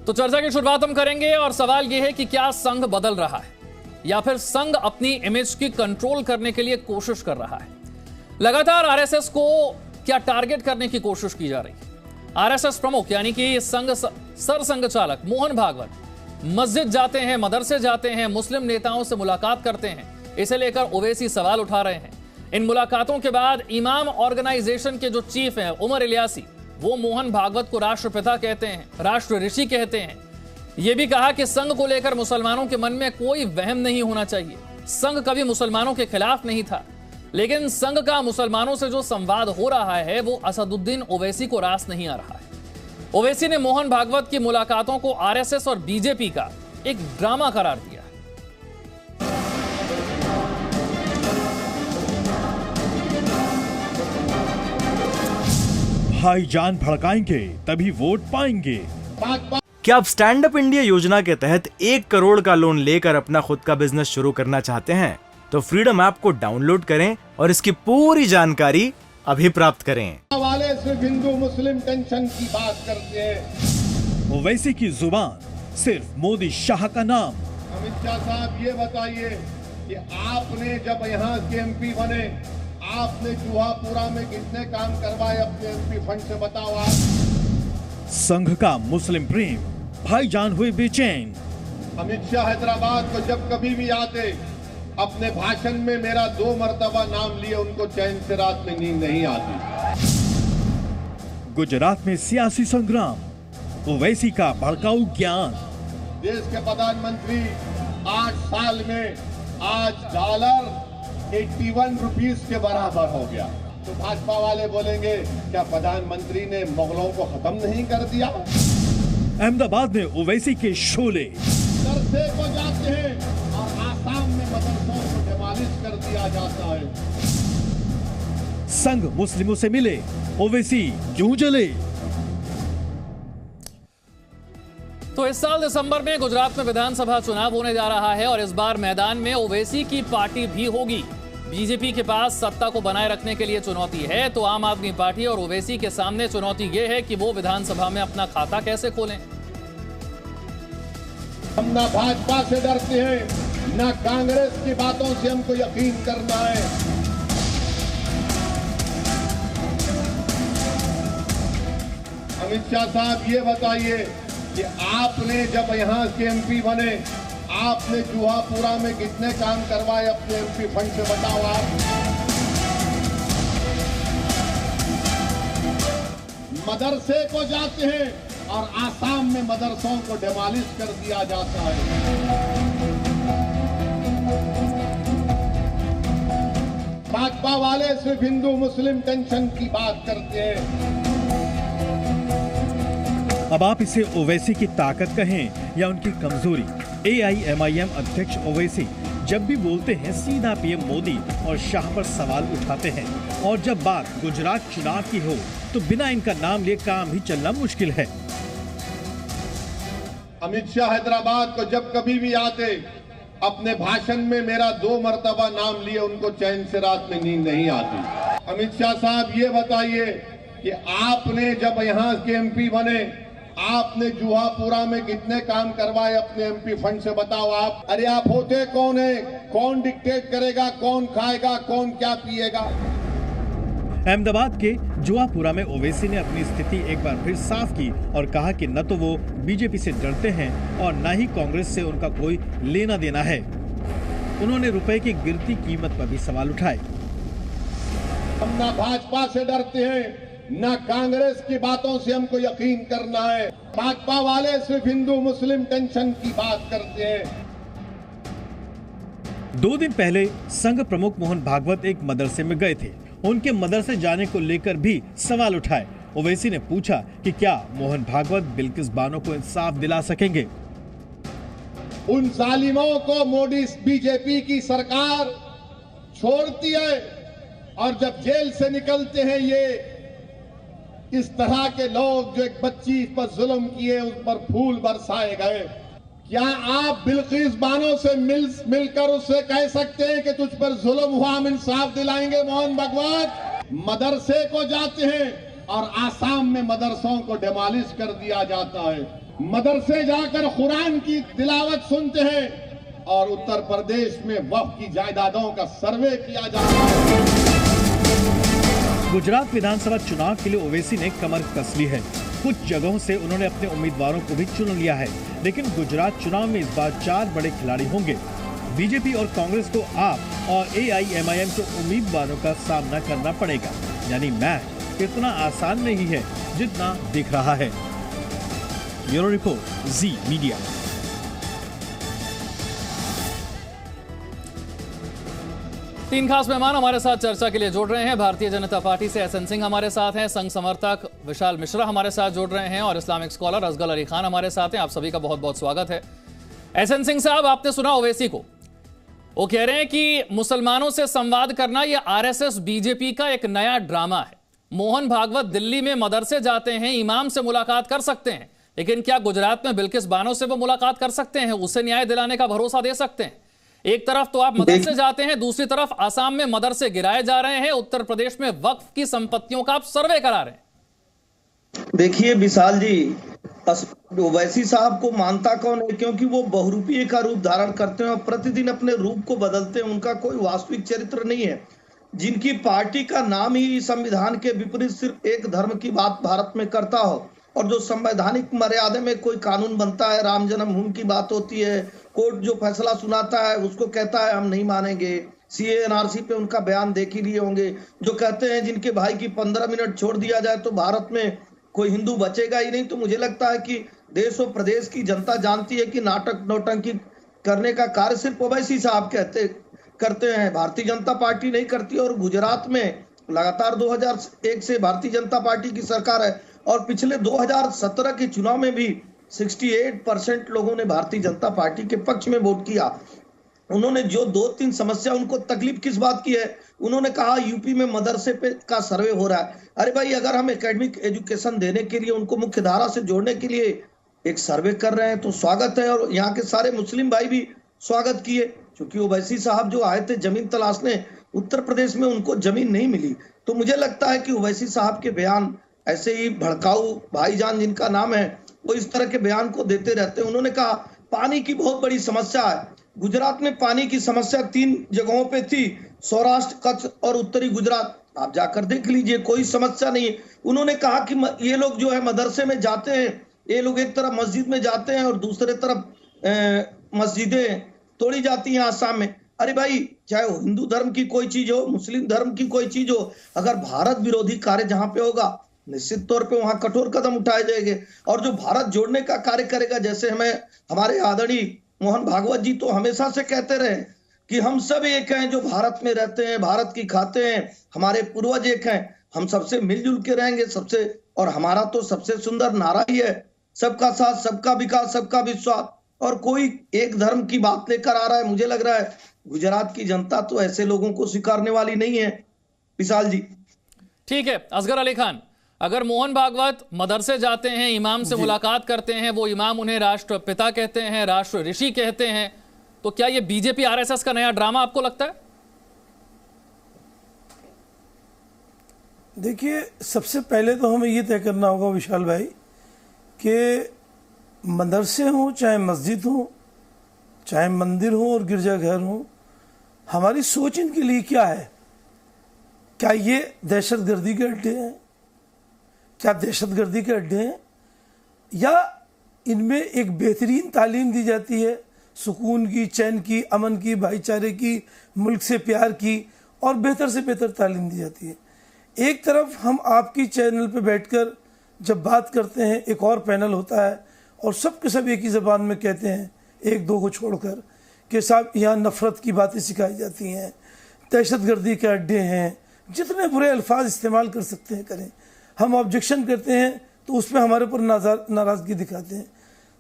तो चर्चा की शुरुआत हम करेंगे और सवाल यह है कि क्या संघ बदल रहा है या फिर संघ अपनी इमेज की कंट्रोल करने के लिए कोशिश कर रहा है। लगातार आरएसएस को क्या टारगेट करने की कोशिश की जा रही है। आरएसएस प्रमुख यानी कि संघ सरसंघ चालक मोहन भागवत मस्जिद जाते हैं, मदरसे जाते हैं, मुस्लिम नेताओं से मुलाकात करते हैं। इसे लेकर ओवैसी सवाल उठा रहे हैं। इन मुलाकातों के बाद इमाम ऑर्गेनाइजेशन के जो चीफ हैं उमर इलियासी, वो मोहन भागवत को राष्ट्रपिता कहते हैं, राष्ट्र ऋषि कहते हैं। यह भी कहा कि संघ को लेकर मुसलमानों के मन में कोई वहम नहीं होना चाहिए। संघ कभी मुसलमानों के खिलाफ नहीं था, लेकिन संघ का मुसलमानों से जो संवाद हो रहा है वो असदुद्दीन ओवैसी को रास नहीं आ रहा है। ओवैसी ने मोहन भागवत की मुलाकातों को आरएसएस और बीजेपी का एक ड्रामा करार दिया। भाईजान भड़काएंगे तभी वोट पाएंगे। क्या आप स्टैंड अप इंडिया योजना के तहत 1 करोड़ का लोन लेकर अपना खुद का बिजनेस शुरू करना चाहते हैं? तो फ्रीडम ऐप को डाउनलोड करें और इसकी पूरी जानकारी अभी प्राप्त करें। वाले सिर्फ हिंदू मुस्लिम टेंशन की बात करते हैं। ओवैसी की जुबान सिर्फ मोदी शाह का नाम। अमित शाह साहब ये बताइए कि आपने जब यहाँ के एमपी बने, आपने चूहापुरा में कितने काम करवाए अपने एमपी फंड से, बताओ आप। संघ का मुस्लिम प्रेम, भाईजान हुए बेचैन। अमित शाह हैदराबाद को जब कभी भी आते, अपने भाषण में मेरा 2 मर्तबा नाम लिए उनको चैन से रात में नींद नहीं आती। गुजरात में सियासी संग्राम, ओवैसी का भड़काऊ ज्ञान। देश के प्रधानमंत्री 8 साल में आज डॉलर 81 रुपीस के बराबर हो गया। तो भाजपा वाले बोलेंगे क्या प्रधानमंत्री ने मुगलों को खत्म नहीं कर दिया? अहमदाबाद में ओवैसी के शोले। मदरसे को जाते हैं और आसाम में मदरसों को डिमोलिश कर दिया जाता है। संघ मुस्लिमों से मिले, ओवैसी क्यों जले? तो इस साल दिसंबर में गुजरात में विधानसभा चुनाव होने जा रहा है और इस बार मैदान में ओवैसी की पार्टी भी होगी। बीजेपी के पास सत्ता को बनाए रखने के लिए चुनौती है, तो आम आदमी पार्टी और ओवैसी के सामने चुनौती यह है कि वो विधानसभा में अपना खाता कैसे खोलें। हम ना भाजपा से डरते हैं, ना कांग्रेस की बातों से हमको यकीन करना है। अमित शाह साहब ये बताइए कि आपने जब यहाँ के एमपी बने, आपने चूहापुरा में कितने काम करवाए अपने एमपी फंड से, बताओ आप। मदरसे को जाते हैं और आसाम में मदरसों को डिमोलिश कर दिया जाता है। भाजपा वाले सिर्फ हिंदू मुस्लिम टेंशन की बात करते हैं। अब आप इसे ओवैसी की ताकत कहें या उनकी कमजोरी, AIMIM अध्यक्ष ओवैसी जब भी बोलते हैं सीधा पीएम मोदी और शाह पर सवाल उठाते हैं, और जब बात गुजरात चुनाव की हो तो बिना इनका नाम लिए काम ही चलना मुश्किल है। अमित शाह हैदराबाद को जब कभी भी आते, अपने भाषण में मेरा 2 मर्तबा नाम लिए उनको चैन से रात में नींद नहीं आती। अमित शाह साहब ये बताइए कि आपने जब यहाँ के एमपी बने, आपने चूहापुरा में कितने काम करवाए अपने एमपी फंड से, बताओ आप। अरे आप होते कौन है? कौन डिक्टेट करेगा? कौन खाएगा? कौन क्या पिएगा? अहमदाबाद के जुआपुरा में ओवैसी ने अपनी स्थिति एक बार फिर साफ की और कहा कि न तो वो बीजेपी से डरते हैं और न ही कांग्रेस से उनका कोई लेना देना है। उन्होंने रुपए की गिरती कीमत पर भी सवाल उठाए। हम ना भाजपा से डरते हैं, ना कांग्रेस की बातों से हमको यकीन करना है। भाजपा वाले सिर्फ हिंदू मुस्लिम टेंशन की बात करते हैं। 2 दिन पहले संघ प्रमुख मोहन भागवत एक मदरसे में गए थे। उनके मदरसे जाने को लेकर भी सवाल उठाए। ओवैसी ने पूछा कि क्या मोहन भागवत बिल्किस बानो को इंसाफ दिला सकेंगे। उन जालिमों को मोदी बीजेपी की सरकार छोड़ती है और जब जेल से निकलते हैं ये इस तरह के लोग जो एक बच्ची पर जुल्म किए उस पर फूल बरसाए गए, क्या आप बिल्किस बानो से मिलकर उससे कह सकते हैं कि तुझ पर जुल्म हुआ, हम इंसाफ दिलाएंगे? मोहन भागवत मदरसे को जाते हैं और आसाम में मदरसों को डिमोलिश कर दिया जाता है। मदरसे जाकर कुरान की तिलावत सुनते हैं और उत्तर प्रदेश में वक्फ की जायदादों का सर्वे किया जा रहा है। गुजरात विधानसभा चुनाव के लिए ओवैसी ने कमर कस ली है। कुछ जगहों से उन्होंने अपने उम्मीदवारों को भी चुन लिया है, लेकिन गुजरात चुनाव में इस बार 4 बड़े खिलाड़ी होंगे। बीजेपी और कांग्रेस को आप और AIMIM के उम्मीदवारों का सामना करना पड़ेगा, यानी मैच इतना आसान नहीं है जितना दिख रहा है। ब्यूरो रिपोर्ट, जी मीडिया। तीन खास मेहमान हमारे साथ चर्चा के लिए जुड़ रहे हैं। भारतीय जनता पार्टी से SN सिंह हमारे साथ हैं, संघ समर्थक विशाल मिश्रा हमारे साथ जुड़ रहे हैं और इस्लामिक स्कॉलर असगल अली खान हमारे साथ हैं। आप सभी का बहुत बहुत स्वागत है। SN सिंह साहब, आपने सुना ओवैसी को, वो कह रहे हैं कि मुसलमानों से संवाद करना यह RSS BJP का एक नया ड्रामा है। मोहन भागवत दिल्ली में मदरसे जाते हैं, इमाम से मुलाकात कर सकते हैं, लेकिन क्या गुजरात में बिल्किस बानो से वो मुलाकात कर सकते हैं, उसे न्याय दिलाने का भरोसा दे सकते हैं? एक तरफ तो आप मदरसे जाते हैं, दूसरी तरफ आसाम में मदरसे गिराए जा रहे हैं, उत्तर प्रदेश में वक्फ की संपत्तियों का आप सर्वे करा रहे हैं। देखिए विशाल जी, ओवैसी साहब को मानता कौन है, क्योंकि वो बहुरूपीय का रूप धारण करते हैं और प्रतिदिन अपने रूप को बदलते हैं। उनका कोई वास्तविक चरित्र नहीं है। जिनकी पार्टी का नाम ही संविधान के विपरीत सिर्फ एक धर्म की बात भारत में करता हो, और जो संवैधानिक मर्यादा में कोई कानून बनता है, राम जन्मभूमि की बात होती है, कोर्ट जो फैसला सुनाता है उसको कहता है हम नहीं मानेंगे। CA NRC पे उनका बयान देख ही लिए होंगे, जो कहते हैं जिनके भाई की 15 मिनट छोड़ दिया जाए तो भारत में कोई हिंदू बचेगा ही नहीं। तो मुझे लगता है कि देश और प्रदेश की जनता जानती है कि नाटक नौटंकी करने का कार्य सिर्फ ओवैसी साहब करते हैं, भारतीय जनता पार्टी नहीं करती। और गुजरात में लगातार 2001 से भारतीय जनता पार्टी की सरकार है और पिछले 2017 के चुनाव में भी 68% लोगों ने भारतीय जनता पार्टी के पक्ष में वोट किया। उन्होंने जो 2-3 समस्या, उनको तकलीफ किस बात की है, उन्होंने कहा यूपी में मदरसे पे का सर्वे हो रहा है। अरे भाई, अगर हम एकेडमिक एजुकेशन देने के लिए, उनको मुख्य धारा से जोड़ने के लिए एक सर्वे कर रहे हैं तो स्वागत है। और यहाँ के सारे मुस्लिम भाई भी स्वागत किए, क्योंकि ओवैसी साहब जो आए थे जमीन तलाशने, उत्तर प्रदेश में उनको जमीन नहीं मिली। तो मुझे लगता है कि ओवैसी साहब के बयान ऐसे ही भड़काऊ भाईजान जिनका नाम है, वो इस तरह के बयान को देते रहते हैं। उन्होंने कहा पानी की बहुत बड़ी समस्या है। गुजरात में पानी की समस्या 3 जगहों पे थी, सौराष्ट्र, कच्छ और उत्तरी गुजरात। आप जाकर देख लीजिए, कोई समस्या नहीं है। उन्होंने कहा कि ये लोग जो है मदरसे में जाते हैं, ये लोग एक तरफ मस्जिद में जाते हैं और दूसरे तरफ मस्जिदें तोड़ी जाती हैं आसाम में। अरे भाई, चाहे वो हिंदू धर्म की कोई चीज हो, मुस्लिम धर्म की कोई चीज हो, अगर भारत विरोधी कार्य जहां पे होगा, निश्चित तौर पे वहां कठोर कदम उठाए जाएंगे। और जो भारत जोड़ने का कार्य करेगा, जैसे हमारे आदरणीय मोहन भागवत जी तो हमेशा से कहते रहे कि हम सब एक हैं, जो भारत में रहते हैं, भारत की खाते हैं, हमारे पूर्वज एक हैं, हम सबसे मिलजुल के रहेंगे सबसे। और हमारा तो सबसे सुंदर नारा ही है, सबका साथ, सबका विकास, सबका विश्वास। और कोई एक धर्म की बात लेकर आ रहा है, मुझे लग रहा है गुजरात की जनता तो ऐसे लोगों को स्वीकारने वाली नहीं है। विशाल जी, ठीक है। असगर अली खान, अगर मोहन भागवत मदरसे जाते हैं, इमाम से मुलाकात करते हैं, वो इमाम उन्हें राष्ट्रपिता कहते हैं, राष्ट्र ऋषि कहते हैं, तो क्या ये बीजेपी RSS का नया ड्रामा आपको लगता है? देखिए, सबसे पहले तो हमें ये तय करना होगा विशाल भाई कि मदरसे हों, चाहे मस्जिद हो, चाहे मंदिर हो और गिरजाघर हो, हमारी सोच इनके लिए क्या है। क्या ये दहशतगर्दी के अड्डे हैं? क्या दहशतगर्दी के अड्डे हैं, या इनमें एक बेहतरीन तालीम दी जाती है, सुकून की, चैन की, अमन की, भाईचारे की, मुल्क से प्यार की, और बेहतर से बेहतर तालीम दी जाती है। एक तरफ हम आपकी चैनल पे बैठकर जब बात करते हैं, एक और पैनल होता है और सब के सब एक ही ज़बान में कहते हैं, एक दो को छोड़कर, कि साहब यहाँ नफ़रत की बातें सिखाई जाती हैं, दहशतगर्दी के अड्डे हैं, जितने बुरे अल्फाज इस्तेमाल कर सकते हैं करें। हम ऑब्जेक्शन करते हैं तो उस पर हमारे ऊपर नाराज़गी दिखाते हैं।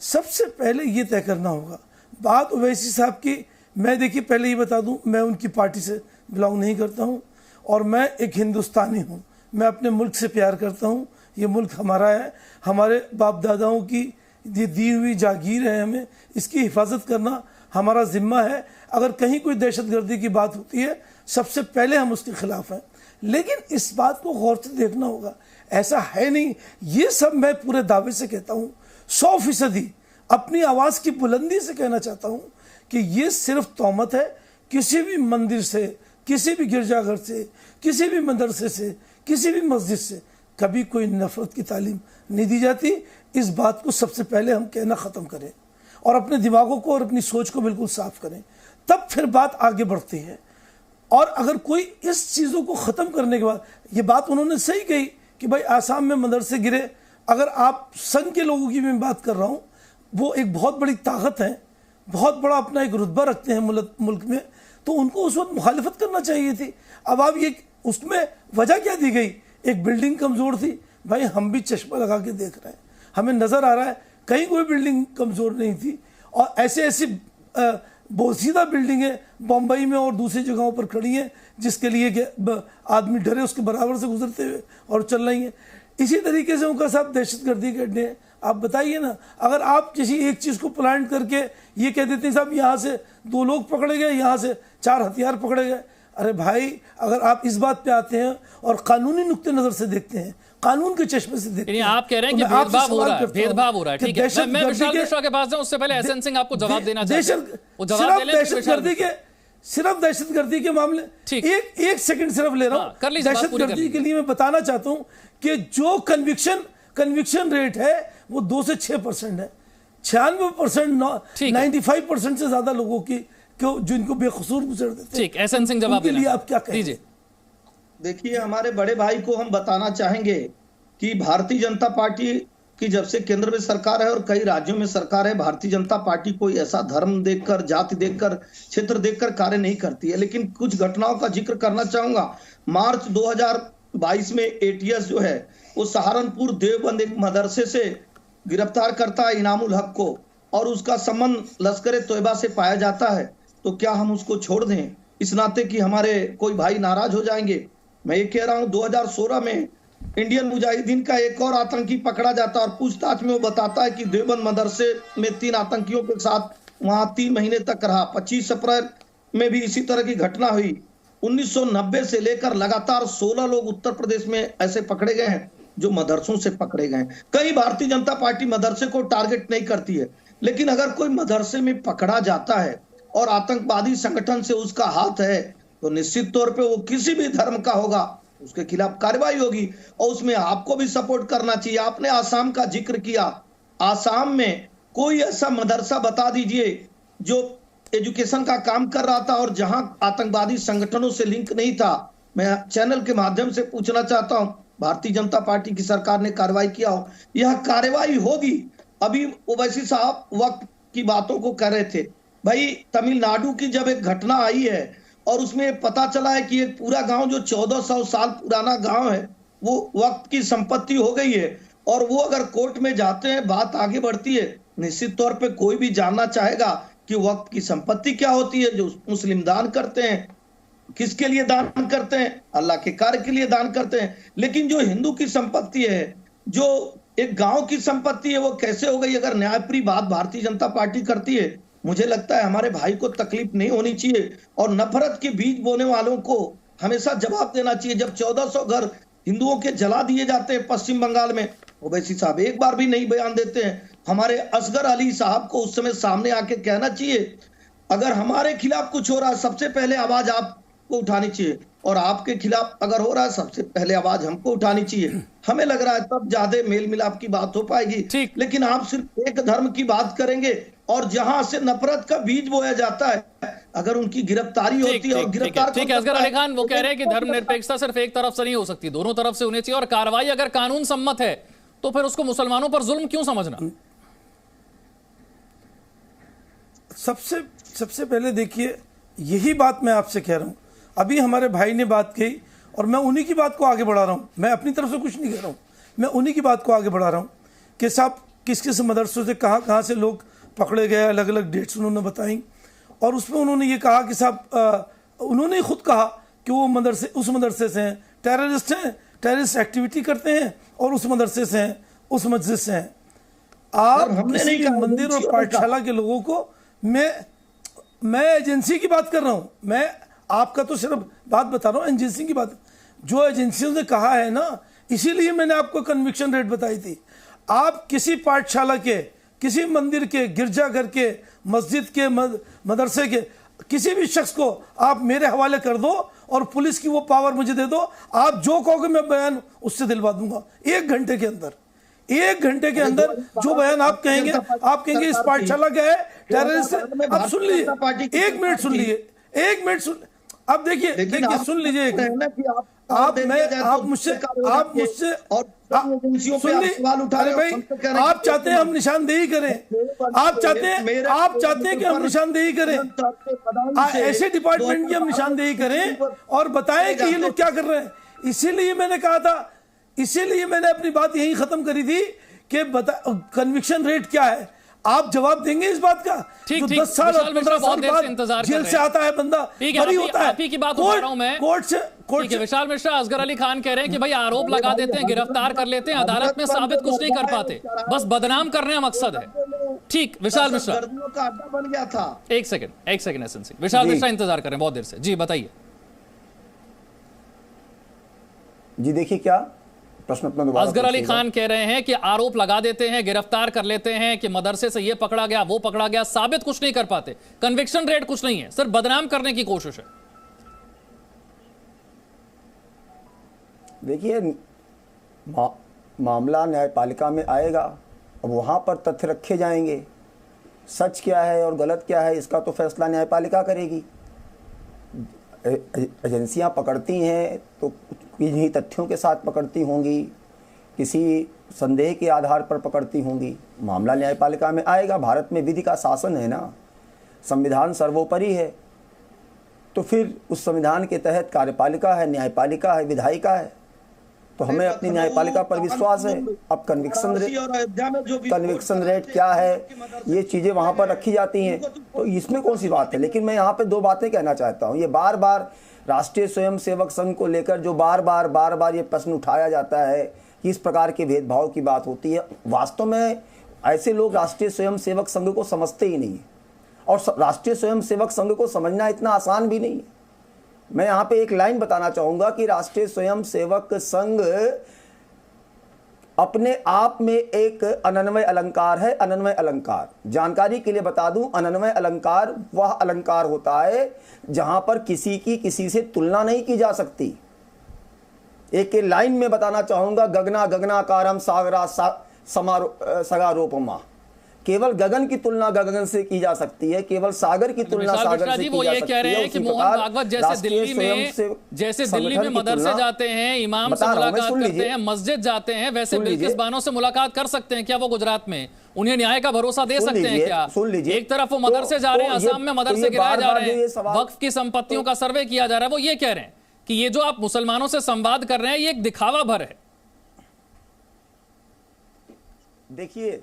सबसे पहले ये तय करना होगा बात ओवैसी साहब की। मैं देखिए, पहले ये बता दूं, मैं उनकी पार्टी से बिलोंग नहीं करता हूं और मैं एक हिंदुस्तानी हूं। मैं अपने मुल्क से प्यार करता हूं। ये मुल्क हमारा है, हमारे बाप दादाओं की ये दी हुई जागीर है, हमें इसकी हिफाजत करना हमारा जिम्मा है। अगर कहीं कोई दहशतगर्दी की बात होती है, सबसे पहले हम उसके खिलाफ हैं। लेकिन इस बात को गौर से देखना होगा, ऐसा है नहीं। ये सब मैं पूरे दावे से कहता हूँ, 100% अपनी आवाज की बुलंदी से कहना चाहता हूं कि ये सिर्फ तोहमत है। किसी भी मंदिर से, किसी भी गिरजाघर से, किसी भी मदरसे से, किसी भी मस्जिद से कभी कोई नफरत की तालीम नहीं दी जाती। इस बात को सबसे पहले हम कहना ख़त्म करें और अपने दिमागों को और अपनी सोच को बिल्कुल साफ करें, तब फिर बात आगे बढ़ती है। और अगर कोई इस चीज़ों को ख़त्म करने के बाद, ये बात उन्होंने सही कही कि भाई आसाम में मदरसे गिरे, अगर आप संघ के लोगों की मैं बात कर रहा हूँ, वो एक बहुत बड़ी ताकत है, बहुत बड़ा अपना एक रुतबा रखते हैं मुल्क में, तो उनको उस वक्त मुखालिफत करना चाहिए थी। अब आप ये उसमें वजह क्या दी गई, एक बिल्डिंग कमज़ोर थी। भाई हम भी चश्मा लगा के देख रहे हैं, हमें नज़र आ रहा है कहीं कोई बिल्डिंग कमज़ोर नहीं थी। और ऐसी बोसीदा बिल्डिंगें बम्बई में और दूसरी जगहों पर खड़ी हैं जिसके लिए कि आदमी डरे उसके बराबर से गुजरते हुए और चल रही हैं। इसी तरीके से उनका साहब दहशतगर्दी के अड्डे हैं। आप बताइए ना, अगर आप किसी एक चीज़ को प्लांट करके ये कह देते हैं साहब यहाँ से 2 लोग पकड़े गए, यहाँ से 4 हथियार पकड़े गए, अरे भाई अगर आप इस बात पे आते हैं और कानूनी नुक्ते नज़र से देखते हैं, कानून के चश्मे से देखते हैं, आप कह रहे हैं कि भेदभाव हो रहा है, भेदभाव हो रहा है। ठीक है, मैं विशाल मिश्रा के पास जाऊं, उससे पहले एसएन सिंह आपको जवाब देना चाहते हैं। सिर्फ दहशतगर्दी के मामले, एक सेकंड सिर्फ ले रहा हूं। दहशतगर्दी के लिए मैं बताना चाहता हूं कि जो कन्विक्शन रेट है वो 2 से 6% है। 96%, 95% से ज्यादा लोगों की जिनको बेकसूर गुजर देते हैं। ठीक, एसएन सिंह जवाब देना, आप क्या कहेंगे? देखिए, हमारे बड़े भाई को हम बताना चाहेंगे कि भारतीय जनता पार्टी की जब से केंद्र में सरकार है और कई राज्यों में सरकार है, भारतीय जनता पार्टी कोई ऐसा धर्म देखकर, जाति देखकर, क्षेत्र देखकर कार्य नहीं करती है। लेकिन कुछ घटनाओं का जिक्र करना चाहूंगा। मार्च 2022 में एटीएस जो है वो सहारनपुर देवबंद एक मदरसे से गिरफ्तार करता है इनामुल हक को, और उसका संबंध लश्कर तोयबा से पाया जाता है। तो क्या हम उसको छोड़ दें इस नाते कि हमारे कोई भाई नाराज हो जाएंगे? मैं ये कह रहा हूं 2016 में इंडियन मुजाहिदीन का एक और आतंकी पकड़ा जाता है और पूछताछ में वो बताता है कि देवबंद मदरसे में 3 आतंकियों के साथ वहां 3 महीने तक रहा। 25 अप्रैल में भी इसी तरह की घटना हुई। 1990 से लेकर लगातार 16 लोग उत्तर प्रदेश में ऐसे पकड़े गए हैं जो मदरसों से पकड़े गए हैं। कई भारतीय जनता पार्टी मदरसे को टारगेट नहीं करती है, लेकिन अगर कोई मदरसे में पकड़ा जाता है और आतंकवादी संगठन से उसका हाथ है तो निश्चित तौर पे वो किसी भी धर्म का होगा, उसके खिलाफ कार्रवाई होगी और उसमें आपको भी सपोर्ट करना चाहिए। आपने आसाम का जिक्र किया, आसाम में कोई ऐसा मदरसा बता दीजिए जो एजुकेशन का काम कर रहा था और जहां आतंकवादी संगठनों से लिंक नहीं था। मैं चैनल के माध्यम से पूछना चाहता हूं, भारतीय जनता पार्टी की सरकार ने कार्रवाई किया हो, यह कार्रवाई होगी। अभी ओवैसी साहब वक्त की बातों को कह रहे थे, भाई तमिलनाडु की जब एक घटना आई है और उसमें पता चला है कि एक पूरा गांव जो 1400 साल पुराना गांव है वो वक्त की संपत्ति हो गई है, और वो अगर कोर्ट में जाते हैं, बात आगे बढ़ती है, निश्चित तौर पे कोई भी जानना चाहेगा कि वक्त की संपत्ति क्या होती है। जो मुस्लिम दान करते हैं, किसके लिए दान करते हैं? अल्लाह के कार्य के लिए दान करते हैं। लेकिन जो हिंदू की संपत्ति है, जो एक गांव की संपत्ति है, वो कैसे हो गई? अगर न्यायप्रिय बात भारतीय जनता पार्टी करती है, मुझे लगता है हमारे भाई को तकलीफ नहीं होनी चाहिए और नफरत के बीज बोने वालों को हमेशा जवाब देना चाहिए। जब 1400 घर हिंदुओं के जला दिए जाते हैं पश्चिम बंगाल में, ओवैसी साहब एक बार भी नहीं बयान देते हैं। हमारे असगर अली साहब को उस समय सामने आके कहना चाहिए, अगर हमारे खिलाफ कुछ हो रहा है सबसे पहले आवाज आपको उठानी चाहिए, और आपके खिलाफ अगर हो रहा है सबसे पहले आवाज हमको उठानी चाहिए। हमें लग रहा है तब ज्यादा मेल मिलाप की बात हो पाएगी। लेकिन आप सिर्फ एक धर्म की बात करेंगे और जहां से नफरत का बीज बोया जाता है, अगर उनकी गिरफ्तारी होती है और गिरफ्तार, ठीक है असगर अली खान, वो कह रहे हैं कि धर्मनिरपेक्षता सिर्फ एक तरफ से नहीं हो सकती, दोनों तरफ से होनी चाहिए, और कार्रवाई अगर कानून सम्मत है तो फिर उसको मुसलमानों पर जुल्म क्यों समझना? सबसे पहले देखिए, यही बात मैं आपसे कह रहा हूं। अभी हमारे भाई ने बात कही और मैं उन्हीं की बात को आगे बढ़ा रहा हूं। मैं अपनी तरफ से कुछ नहीं कह रहा हूं, मैं उन्हीं की बात को आगे बढ़ा रहा हूं कि साहब किस किस मदरसों से कहां से लोग पकड़े गए, अलग अलग डेट्स उन्होंने बताई। और उसमें उन्होंने ये कहा कि साहब उन्होंने खुद कहा कि वो मदरसे उस मदरसे से हैं, टेररिस्ट हैं, टेररिस्ट एक्टिविटी करते हैं और उस मदरसे से हैं, उस मस्जिद से हैं। आप किसी भी मंदिर और पाठशाला के लोगों को, मैं एजेंसी की बात कर रहा हूं, मैं आपका तो सिर्फ बात बता रहा हूं एजेंसी की बात। जो एजेंसियों ने कहा है ना, इसीलिए मैंने आपको कन्विक्शन रेट बताई थी। आप किसी पाठशाला के, किसी मंदिर के, गिरजाघर के, मस्जिद के, मदरसे के किसी भी शख्स को आप मेरे हवाले कर दो और पुलिस की वो पावर मुझे दे दो, आप जो कहोगे मैं बयान उससे दिलवा दूंगा 1 घंटे के अंदर। 1 घंटे के अंदर जो बयान आप कहेंगे इस पाठशाला का है, टेररिस्ट है। अब सुन लीजिए, 1 मिनट सुन लीजिए, 1 मिनट सुन। अब देखिए सुन लीजिए, आप मुझसे सुन लीजिए। अरे भाई, आप चाहते हैं हम निशानदेही करें, आप चाहते हैं कि हम निशानदेही करें, ऐसे डिपार्टमेंट की हम निशानदेही करें और बताएं कि ये लोग क्या कर रहे हैं। इसीलिए मैंने कहा था, इसीलिए मैंने अपनी बात यही खत्म करी थी कि कन्विक्शन रेट क्या है। आप जवाब देंगे इस बात का? जो 10 साल और 15 साल बाद जेल से आता है बंदा, बरी होता है। आपकी बात उठा रहा हूं मैं, कोर्ट से विशाल मिश्रा, असगर अली खान कह रहे हैं कि भाई आरोप लगा देते हैं, गिरफ्तार कर लेते हैं, अदालत में साबित कुछ नहीं कर पाते, बस बदनाम करने का मकसद है। ठीक, विशाल मिश्रा का अड्डा बन गया था। एक सेकंड एसएनसी विशाल मिश्रा इंतजार कर रहे हैं बहुत देर से। जी बताइए। जी देखिए, क्या प्रश्न अपना दोबारा? असगर अली खान कह रहे हैं कि आरोप लगा देते हैं, गिरफ्तार कर लेते हैं कि मदरसे से ये पकड़ा गया, वो पकड़ा गया, साबित कुछ नहीं कर पाते, कन्विक्शन रेट कुछ नहीं है, सिर्फ बदनाम करने की कोशिश है। देखिए, मामला न्यायपालिका में आएगा, अब वहां पर तथ्य रखे जाएंगे, सच क्या है और गलत क्या है इसका तो फैसला न्यायपालिका करेगी। एजेंसियां पकड़ती हैं तो किन्हीं तथ्यों के साथ पकड़ती होंगी, किसी संदेह के आधार पर पकड़ती होंगी। मामला न्यायपालिका में आएगा। भारत में विधि का शासन है ना, संविधान सर्वोपरि है, तो फिर उस संविधान के तहत कार्यपालिका है, न्यायपालिका है, विधायिका है, तो हमें अपनी न्यायपालिका पर विश्वास है। अब कन्विक्शन रेट क्या है, ये चीज़ें वहाँ पर रखी जाती हैं, तो इसमें कौन सी बात है। लेकिन मैं यहाँ पे 2 बातें कहना चाहता हूँ। ये बार बार राष्ट्रीय स्वयंसेवक संघ को लेकर जो बार बार ये प्रश्न उठाया जाता है कि इस प्रकार के भेदभाव की बात होती है, वास्तव में ऐसे लोग राष्ट्रीय स्वयंसेवक संघ को समझते ही नहीं है, और राष्ट्रीय स्वयंसेवक संघ को समझना इतना आसान भी नहीं है। मैं यहाँ पे एक लाइन बताना चाहूंगा कि राष्ट्रीय स्वयंसेवक संघ अपने आप में एक अनन्वय अलंकार है। अनन्वय अलंकार, जानकारी के लिए बता दूं, अनन्वय अलंकार वह अलंकार होता है जहां पर किसी की किसी से तुलना नहीं की जा सकती। एक लाइन में बताना चाहूंगा, गगना गगनाकारम सागरा सगारोपमा, केवल गगन की तुलना गगन से की जा सकती है, केवल सागर की तुलना सागर से की जा सकती है। कह रहे हैं कि मोहन भागवत जैसे दिल्ली में मदरसे जाते हैं, इमाम से मुलाकात करते हैं, मस्जिद जाते हैं, वैसे बिल्किस बानो से मुलाकात कर सकते हैं क्या वो गुजरात में? उन्हें न्याय का भरोसा दे सकते हैं क्या? सुन लीजिए, एक तरफ वो मदरसे जा रहे हैं, असम में मदरसे गिराए जा रहे हैं, वक्फ की संपत्तियों का सर्वे किया जा रहा है, वो ये कह रहे हैं कि ये जो आप मुसलमानों से संवाद कर रहे हैं ये एक दिखावा भर है। देखिए,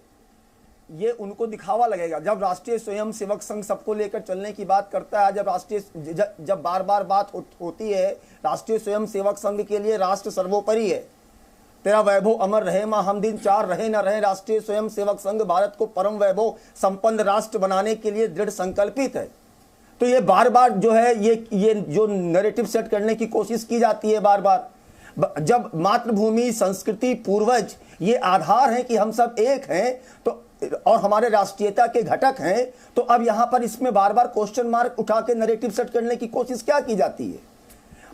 ये उनको दिखावा लगेगा जब राष्ट्रीय स्वयंसेवक संघ सबको लेकर चलने की बात करता है। जब बार बार बात होती है, राष्ट्रीय स्वयंसेवक संघ के लिए राष्ट्र सर्वोपरि है, तेरा वैभव अमर रहे मां हम दिन 4 रहे न रहे। राष्ट्रीय स्वयंसेवक संघ भारत को परम वैभव संपन्न राष्ट्र बनाने के लिए दृढ़ संकल्पित है। तो ये बार बार जो है ये जो नैरेटिव सेट करने की कोशिश की जाती है बार बार, जब मातृभूमि, संस्कृति, पूर्वज ये आधार है कि हम सब एक हैं तो और हमारे राष्ट्रीयता के घटक हैं, तो अब यहां पर इसमें बार बार क्वेश्चन मार्क उठा के नैरेटिव सेट करने की कोशिश क्या की जाती है?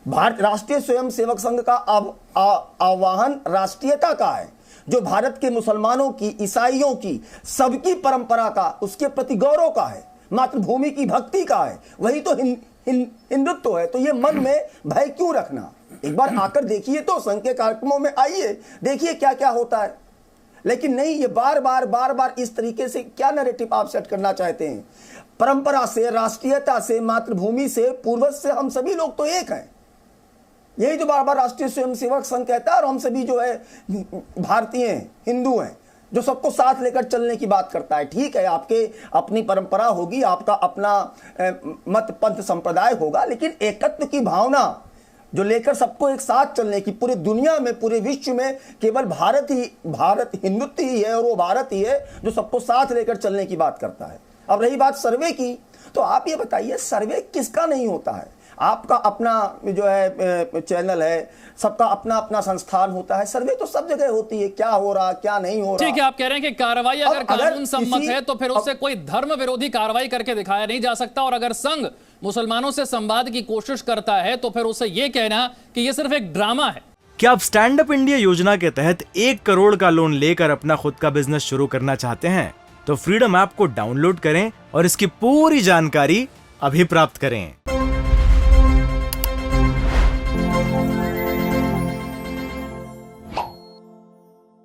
भारत राष्ट्रीय स्वयंसेवक संघ का आह्वान राष्ट्रीयता का है, जो भारत के मुसलमानों की, ईसाइयों की, सबकी परंपरा का, उसके प्रति गौरव का है, मातृभूमि की भक्ति का है, वही तो हिंदुत्व है। तो ये मन में भय क्यों रखना? एक बार आकर देखिए तो, संघ के कार्यक्रमों में आइए, देखिए क्या क्या होता है। लेकिन नहीं, ये बार बार इस तरीके से क्या नैरेटिव आप सेट करना चाहते हैं? परंपरा से, राष्ट्रीयता से, मातृभूमि से, पूर्वज से हम सभी लोग तो एक हैं, यही जो बार बार राष्ट्रीय स्वयंसेवक संघ कहता है। और हम सभी जो है भारतीय हैं, हिंदू हैं, जो सबको साथ लेकर चलने की बात करता है। ठीक है, आपके अपनी परंपरा होगी, आपका अपना मत पंथ संप्रदाय होगा, लेकिन एकत्व की भावना जो लेकर सबको एक साथ चलने की, पूरी दुनिया में, पूरे विश्व में केवल भारत हिंदुत्व ही है, और वो भारत ही है जो सबको साथ लेकर चलने की बात करता है। अब रही बात सर्वे की, तो आप ये बताइए, सर्वे किसका नहीं होता है? आपका अपना जो है चैनल है, सबका अपना अपना संस्थान होता है, सर्वे तो सब जगह होती है, क्या हो रहा क्या नहीं हो रहा। ठीक है, आप कह रहे हैं कि कार्रवाई अगर कानून सम्मत है तो फिर उससे कोई धर्म विरोधी कार्रवाई करके दिखाया नहीं जा सकता, और अगर संघ मुसलमानों से संवाद की कोशिश करता है तो फिर उसे यह कहना कि यह सिर्फ एक ड्रामा है। क्या आप स्टैंड अप इंडिया योजना के तहत 1 करोड़ का लोन लेकर अपना खुद का बिजनेस शुरू करना चाहते हैं? तो फ्रीडम ऐप को डाउनलोड करें और इसकी पूरी जानकारी अभी प्राप्त करें।